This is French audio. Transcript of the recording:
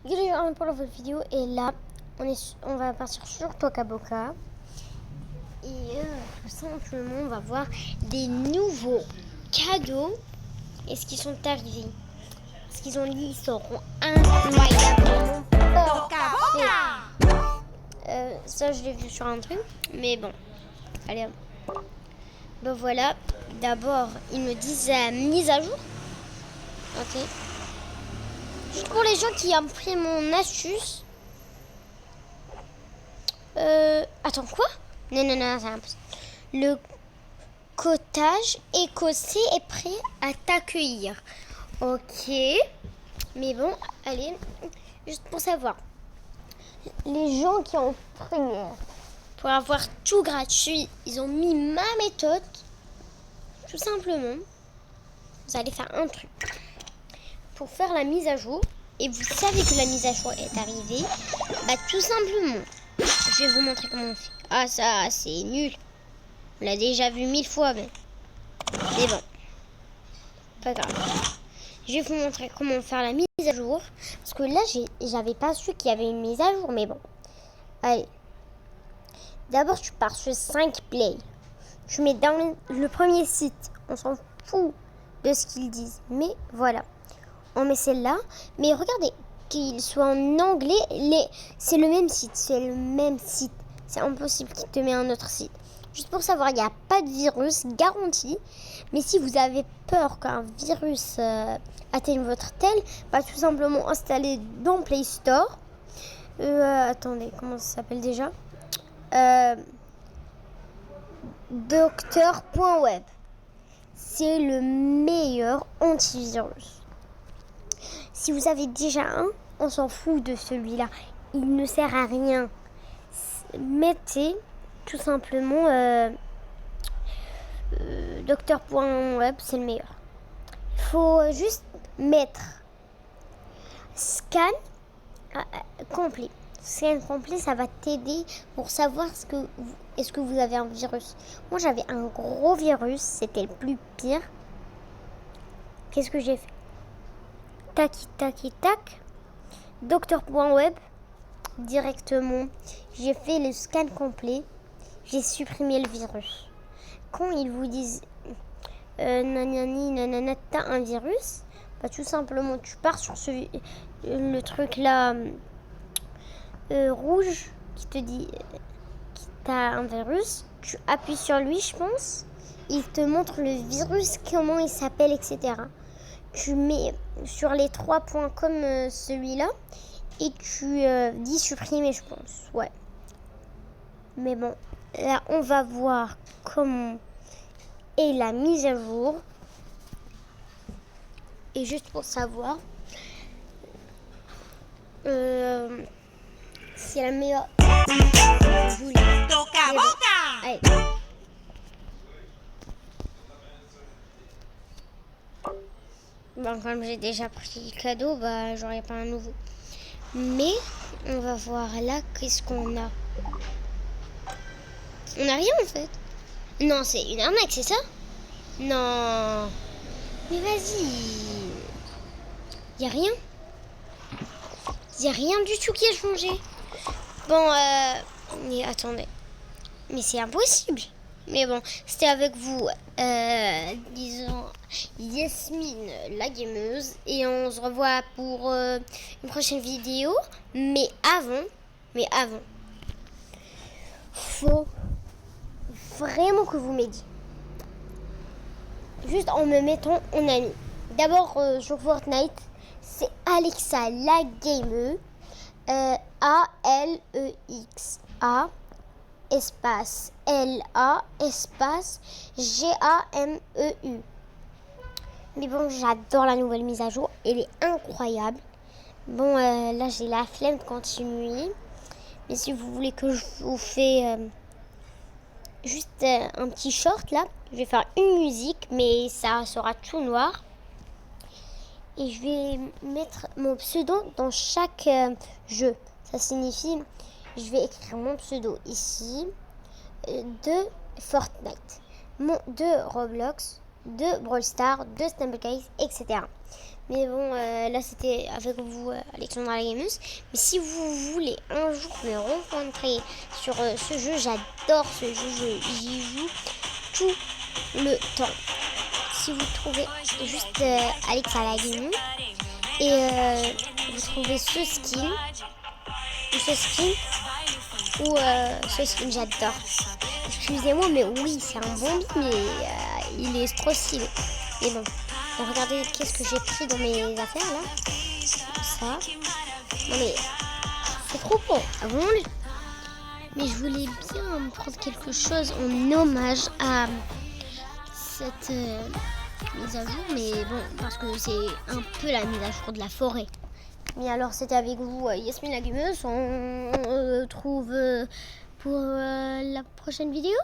Bienvenue pour la nouvelle vidéo. Et là, on va partir sur Toca Boca. Et tout simplement, on va voir des nouveaux cadeaux. Est-ce qu'ils sont arrivés? Parce qu'ils ont dit ils seront incroyablement Toca Boca. Ça, je l'ai vu sur un truc. Mais bon, allez. Ben voilà. D'abord, ils me disent mise à jour. Ok. Juste pour les gens qui ont pris mon astuce. Attends, quoi? Non, c'est impossible. Le cottage écossais est prêt à t'accueillir. Ok. Mais bon, allez. Juste pour savoir. Les gens qui ont pris pour avoir tout gratuit, ils ont mis ma méthode. Tout simplement. Vous allez faire un truc. Pour faire la mise à jour. Et vous savez que la mise à jour est arrivée. Bah tout simplement. Je vais vous montrer comment on fait. Ah ça c'est nul. On l'a déjà vu 1000 fois mais bon. Pas grave. Je vais vous montrer comment faire la mise à jour. Parce que là j'avais pas su qu'il y avait une mise à jour. Mais bon. Allez. D'abord tu pars sur 5 play. Tu mets dans le premier site. On s'en fout de ce qu'ils disent. Mais voilà. On met celle-là. Mais regardez. Qu'il soit en anglais, c'est le même site. C'est impossible qu'il te met un autre site. Juste pour savoir, il n'y a pas de virus garanti. Mais si vous avez peur qu'un virus atteigne votre tel, bah, tout simplement installer dans Play Store. Attendez, comment ça s'appelle déjà Docteur.web. C'est le meilleur antivirus. Si vous avez déjà un, on s'en fout de celui-là. Il ne sert à rien. Mettez tout simplement docteur.web, c'est le meilleur. Il faut juste mettre scan complet. Scan complet, ça va t'aider pour savoir est-ce que vous avez un virus. Moi, j'avais un gros virus, c'était le plus pire. Qu'est-ce que j'ai fait? Tac. Docteur.web. Directement. J'ai fait le scan complet. J'ai supprimé le virus. Quand ils vous disent nanana, t'as un virus, bah tout simplement tu pars sur le truc là rouge qui te dit que t'as un virus. Tu appuies sur lui, je pense. Il te montre le virus, comment il s'appelle, etc. Tu mets sur les 3 points comme celui-là et tu dis supprimer, je pense. Ouais. Mais bon, là, on va voir comment est la mise à jour. Et juste pour savoir, c'est la meilleure. Toca Boca. Allez. Bon, comme j'ai déjà pris le cadeau, bah j'aurai pas un nouveau. Mais on va voir là qu'est-ce qu'on a. On n'a rien en fait. Non, c'est une arnaque, c'est ça? Non. Mais vas-y. Y a rien. Y a rien du tout qui a changé. Bon, mais attendez. Mais c'est impossible. Mais bon, c'était avec vous, disons, Yasmine, la gameuse. Et on se revoit pour une prochaine vidéo. Mais avant, faut vraiment que vous m'aidiez. Juste en me mettant en ami. D'abord, sur Fortnite, c'est Alexa, la gameuse. A-L-E-X-A. Espace L-A espace G-A-M-E-U. Mais bon, j'adore la nouvelle mise à jour. Elle est incroyable. Bon, là, j'ai la flemme de continuer. Mais si vous voulez que je vous fais juste un petit short, là, je vais faire une musique, mais ça sera tout noir. Et je vais mettre mon pseudo dans chaque jeu. Ça signifie... Je vais écrire mon pseudo ici, de Fortnite, de Roblox, de Brawl Stars, de Stumble Guys, etc. Mais bon, là c'était avec vous, Alexandra la gameuse. Mais si vous voulez un jour me rencontrer sur ce jeu, j'adore ce jeu, j'y joue tout le temps. Si vous trouvez juste Alexa la gameuse et vous trouvez ce skin ou ce skin, j'adore. Excusez-moi, mais oui, c'est un bon beat, mais il est trop stylé. Mais bon, regardez qu'est-ce que j'ai pris dans mes affaires là. Ça. Non mais, c'est trop beau. Avouons-le. Mais je voulais bien me prendre quelque chose en hommage à cette mise à jour. Mais bon, parce que c'est un peu la mise à jour de la forêt. Mais alors, c'était avec vous, Yasmine la gameuse. On se retrouve pour la prochaine vidéo.